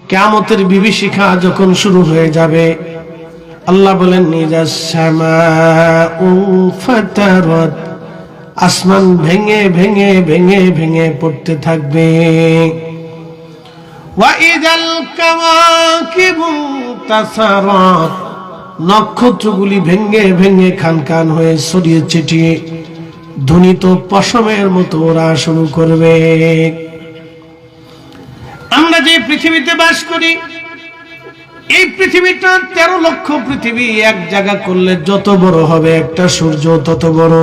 কিয়ামতের বিভীষিকা যখন শুরু হয়ে যাবে, আল্লাহ বলেন ইযাস সামাউ ফাতারাত, আসমান ভেঙে ভেঙে ভেঙে ভেঙে পড়তে থাকবে। ওয়া ইযাল কাওয়াকিবু তাসারাত, নক্ষত্রগুলি ভেঙে ভেঙে খান খান হয়ে ছড়িয়ে ছিটিয়ে ধ্বনিত পশমের মতো ওরা শুরু করবে। আমরা যে পৃথিবীতে বাস করি, এই পৃথিবীটা 13 লক্ষ পৃথিবী এক জায়গা করলে যত বড় হবে একটা সূর্য তত বড়।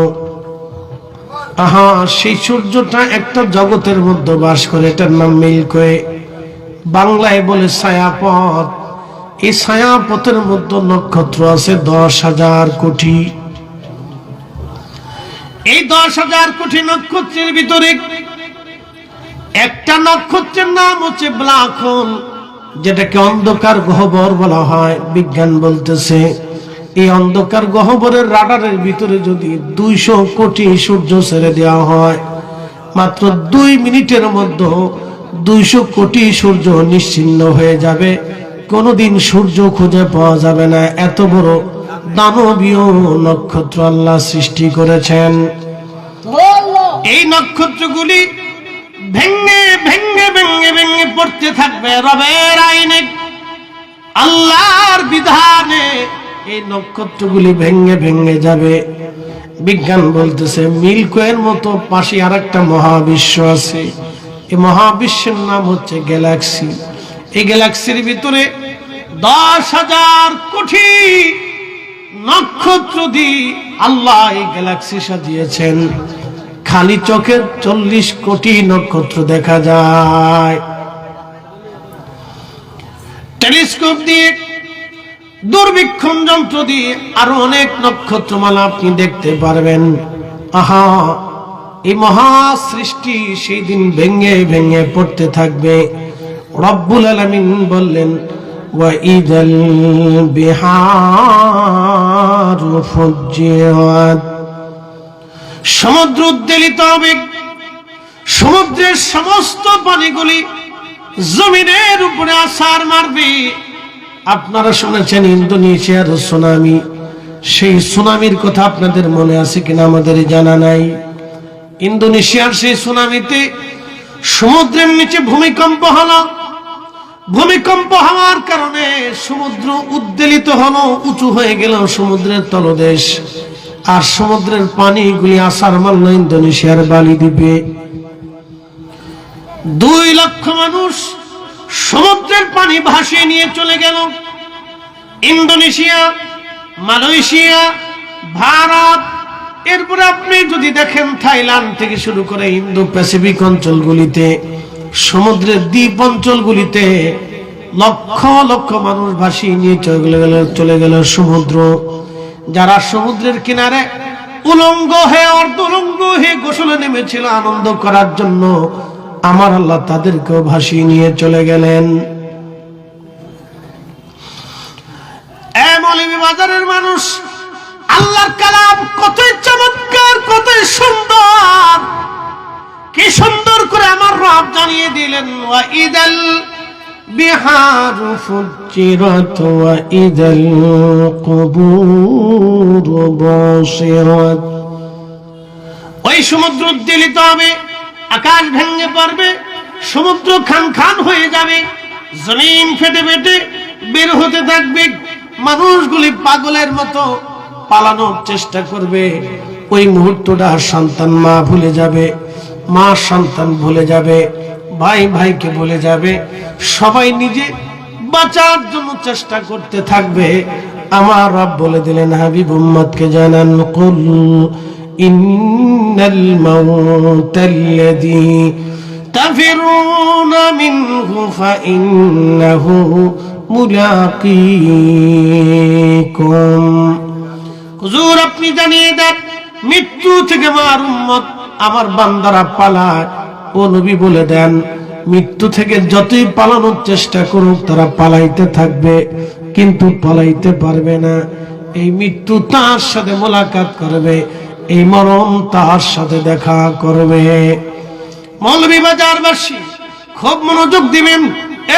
সেই সূর্যটা একটা জগতের মধ্যে বাস করে, এটার নাম মিল্কি ওয়ে, বাংলায় বলে ছায়াপথ। এই ছায়াপথের মধ্যে নক্ষত্র আছে 10,000 কোটি। এই 10,000 কোটি নক্ষত্রের ভিতরে একটা নক্ষত্রের নাম হচ্ছে ব্ল্যাক হোল, যেটাকে অন্ধকার গহ্বর বলা হয়। বিজ্ঞান বলতেছে এই অন্ধকার গহ্বরের রাডারের ভিতরে যদি 200 কোটি সূর্য ছেড়ে দেওয়া হয়, মাত্র 2 মিনিটের মধ্যে 200 কোটি সূর্য নিশ্চিহ্ন হয়ে যাবে, কোনোদিন সূর্য খুঁজে পাওয়া যাবে না। এত বড় দানবীয় নক্ষত্র আল্লাহ সৃষ্টি করেছেন। এই নক্ষত্রগুলি ভেঙে ভেঙে ভেঙে ভেঙে পড়তে থাকবে রবের আইনে, আল্লাহর বিধানে এই নক্ষত্রগুলি ভেঙে ভেঙে যাবে। বিজ্ঞান বলতেছে মিল্কি ওয়ের মতো পাশে আরেকটা মহাবিশ্ব আছে, এই মহাবিশ্বের নাম হচ্ছে গ্যালাক্সি। এই গ্যালাক্সির ভিতরে 10,000 কোটি নক্ষত্র দিয়ে আল্লাহ এই গ্যালাক্সি সাজিয়েছেন। খালি চোখের 40 কোটি নক্ষত্র দেখা যায়। টেলিস্কোপ দিয়ে, দূরবীক্ষণ যন্ত্র দিয়ে আরো অনেক নক্ষত্রমালা আপনি দেখতে পারবেন। এই মহা সৃষ্টি সেই দিন ভেঙে ভেঙে পড়তে থাকবে। রব্বুল আলামিন বললেন ওয়া ইযাল বিহারু ফুজ্জিরাত, সমুদ্র উদ্বেলিত হবে, সমুদ্রের সমস্ত পানিগুলি জমিনের উপরে আছাড় মারবে। আপনারা শুনেছেন ইন্দোনেশিয়ার সুনামি, সেই সুনামির কথা আপনাদের মনে আছে কিনা আমাদের জানা নাই। ইন্দোনেশিয়ার সেই সুনামিতে সমুদ্রের নিচে ভূমিকম্প হলো। ভূমিকম্প হওয়ার কারণে সমুদ্র উদ্বেলিত হলো, উঁচু হয়ে গেল সমুদ্রের তলদেশ, আর সমুদ্রের পানিগুলি আছাড় মারল ইন্দোনেশিয়ার বালি দ্বীপে। 2 লক্ষ মানুষ সমুদ্রের পানি ভাসিয়ে নিয়ে চলে গেল। ইন্দোনেশিয়া, মালয়েশিয়া, ভারত, এরপরে আপনি যদি দেখেন থাইল্যান্ড থেকে শুরু করে ইন্দো প্যাসিফিক অঞ্চলগুলিতে, সমুদ্রের দ্বীপ অঞ্চলগুলিতে লক্ষ লক্ষ মানুষ ভাসিয়ে নিয়ে চলে গেল সমুদ্র। যারা সমুদ্রের কিনারে উলঙ্গ হয়ে অর্ধ উলঙ্গ হয়ে গোসলে নেমেছিল আনন্দ করার জন্য, আমার আল্লাহ তাদেরকেও ভাসিয়ে নিয়ে চলে গেলেন। মৌলভী বাজারের মানুষ, আল্লাহর কালাম কতই চমৎকার, কতই সুন্দর, কি সুন্দর করে আমার রব জানিয়ে দিলেন ওয়া ইদাল বিহারু ফুজ্জিরাত ওয়া ইদাল কুবুর বাসিরাত। ওই সমুদ্র উদ্বেলিত হবে, আকাশ ভেঙে পড়বে, সমুদ্র খান খান হয়ে যাবে, জমিন ফেটে ফেটে বের হতে থাকবে, মানুষগুলি পাগলের মতো পালানোর চেষ্টা করবে। ওই মুহূর্তটা সন্তান মা ভুলে যাবে, মা সন্তান ভুলে যাবে, ভাই ভাইকে ভুলে যাবে, সবাই নিজে বাঁচার জন্য চেষ্টা করতে থাকবে। আমার রব বলে দিলেন হাবিব উম্মতকে জানান, কুল ইন্নাল মাউতাল্লাযী তাফিরুনা মিনহু ফাইন্নাহু মুলাকীকুম। হুজুর আপনি জানিয়ে দেন মৃত্যু থেকে আমার উম্মত, আমার বান্দারা পালায়। ও নবী বলে দেন মৃত্যু থেকে যতই পালানোর চেষ্টা করুক তারা পালাইতে থাকবে, কিন্তু পালাইতে পারবে না। এই মৃত্যু তার সাথে মোলাকাত করবে, এই মরণ তার সাথে দেখা করবে। মৌলভী বাজারবাসী খুব মনোযোগ দিবেন,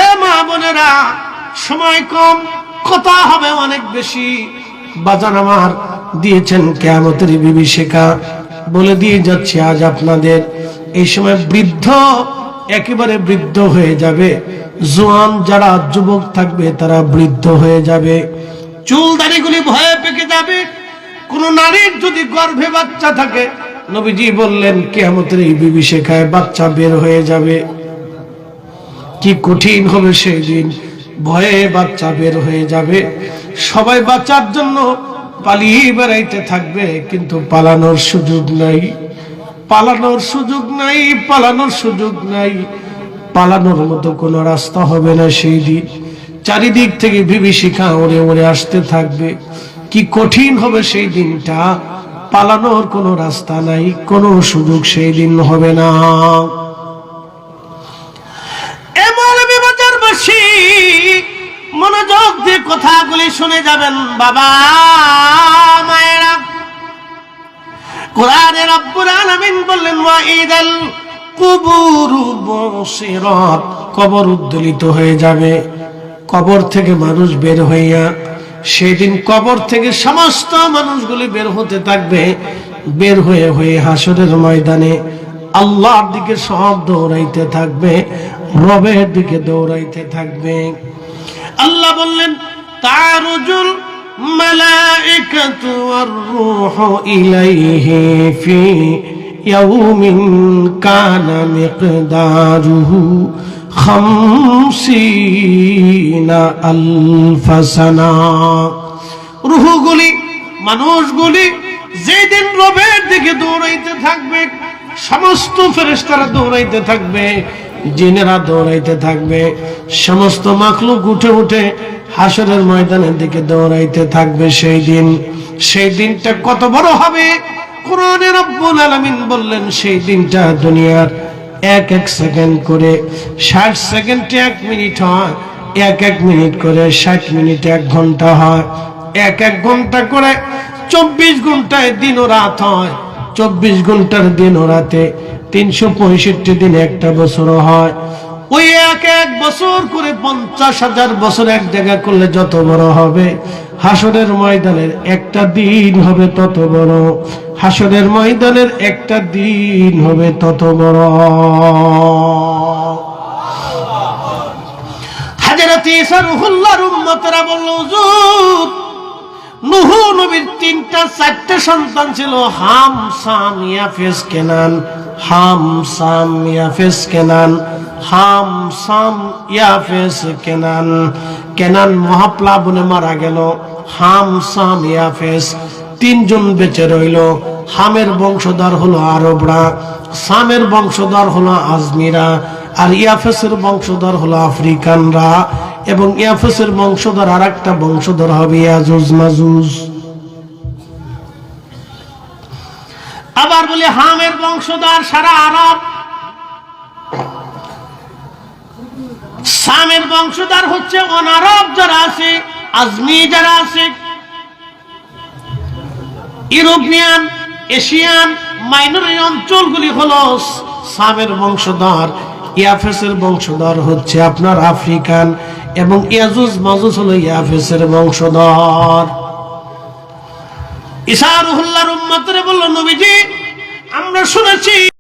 এ মা বোনেরা, সময় কম, কথা হবে অনেক বেশি। বাজান আমার দিয়েছেন কিয়ামতের বিভীষিকা, বলে দিয়ে যাচ্ছে আজ আপনাদের। এই সময় বৃদ্ধ একেবারে বৃদ্ধ হয়ে যাবে, জোয়ান যারা যুবক থাকবে তারা বৃদ্ধ হয়ে যাবে, চুল দাড়িগুলি ভয়ে পেকে যাবে। কোন নারীর যদি গর্ভে বাচ্চা থাকে, নবীজি বললেন কিয়ামতের এই বিভীষিকায় বাচ্চা বের হয়ে যাবে। কি কঠিন হবে সেই দিন, ভয়ে বাচ্চা বের হয়ে যাবে। সবাই বাচ্চার জন্য পালিয়ে বেড়াইতে থাকবে, কিন্তু পালানোর সুযোগ নাই, পালানোর সুযোগ নাই, পালানোর সুযোগ নাই। পালানোর মতো কোনো রাস্তা হবে না সেই দিন। চারিদিক থেকে বিভীষিকা ওরে ওরে আসতে থাকবে। কি কঠিন হবে সেই দিনটা, পালানোর কোনো রাস্তা নাই, কোনো সুযোগ সেই দিন হবে না। এমন বিবাজারবাসী মনোযোগ দিয়ে কথাগুলি শুনে যাবেন বাবা মায়েরা। কোরআনে রব্বুল আলামিন বললেন ওয়াইদাল কুবুরু বুসিরাত, কবর উদ্দোলিত হয়ে যাবে। কবর থেকে মানুষ বের হইয়া, সেদিন কবর থেকে সমস্ত মানুষগুলি বের হতে থাকবে। বের হয়ে হয়ে হাসরের ময়দানে আল্লাহর দিকে সব দৌড়াইতে থাকবে, রবের দিকে দৌড়াইতে থাকবে। আল্লাহ বললেন তারুজুল মালাইকাতু ওয়ার রূহু ইলাইহি ফি ইয়াউমিন কানা মিকদারুহু 50 আলফ সানা। রূহগুলি, মানুষগুলি যেদিন রবের দিকে দৌড়াইতে থাকবে, সমস্ত ফেরেশতারা দৌড়াইতে থাকবে, জিনেরা দৌড়াইতে থাকবে, সমস্ত মাখলুক উঠে উঠে হাসরের ময়দানের দিকে দৌড়াইতে থাকবে। সেই দিন, সেই দিনটা কত বড় হবে। কোরআনে রব্বুল আলামিন বললেন সেই দিনটা দুনিয়ার এক এক সেকেন্ড করে 60 সেকেন্ডে 1 মিনিট হয়, এক এক মিনিট করে 60 মিনিটে 1 ঘন্টা হয়, এক এক ঘন্টা করে 24 ঘন্টায় দিন ও রাত হয়, 24 ঘন্টার দিন ও রাতে 365 দিন একটা বছর হয়। ওই এক এক বছর করে 50,000 বছর এক জায়গা করলে যত বড় হবে, হাসরের ময়দানের একটা দিন হবে তত বড়, হাসরের ময়দানের একটা দিন হবে তত বড়। হযরত ঈসা রূহুল্লাহর উম্মতরা বলল, হুজুর নূহ নবীর 3টা 4টা সন্তান ছিল, হাম সাম ইয়াফেস কেনান, হাম সাম ইয়াফেস কেনান, হাম সাম ইয়াফেস কেনান। কেনান মহাপ্লাবনে মারা গেল, হাম সাম ইয়াফেস 3 জন বেঁচে রইল। হামের বংশধর হলো আরবরা, সামের বংশধর হলো আজমিরা, আর ইয়াফেসের বংশধর হলো আফ্রিকানরা, এবং ইয়াফেসের বংশধর আর একটা বংশধর হবে ইয়াজুজ মাজুজ। আবার বলি হামের বংশধর সারা আরব, সামের বংশধর হচ্ছে অনারব যারা আছে, আজমি যারা আছে, ইউরোপিয়ান, এশিয়ান মাইনর অঞ্চলগুলি হলো সামের বংশধর। ইয়াফেসের বংশধর হচ্ছে আপনার আফ্রিকান, এবং ইয়াজুজ মাজুজ হলো ইয়াফেসের বংশধর। ঈসা রূহুল্লাহর উম্মতরা বলল, নবীজি আমরা শুনেছি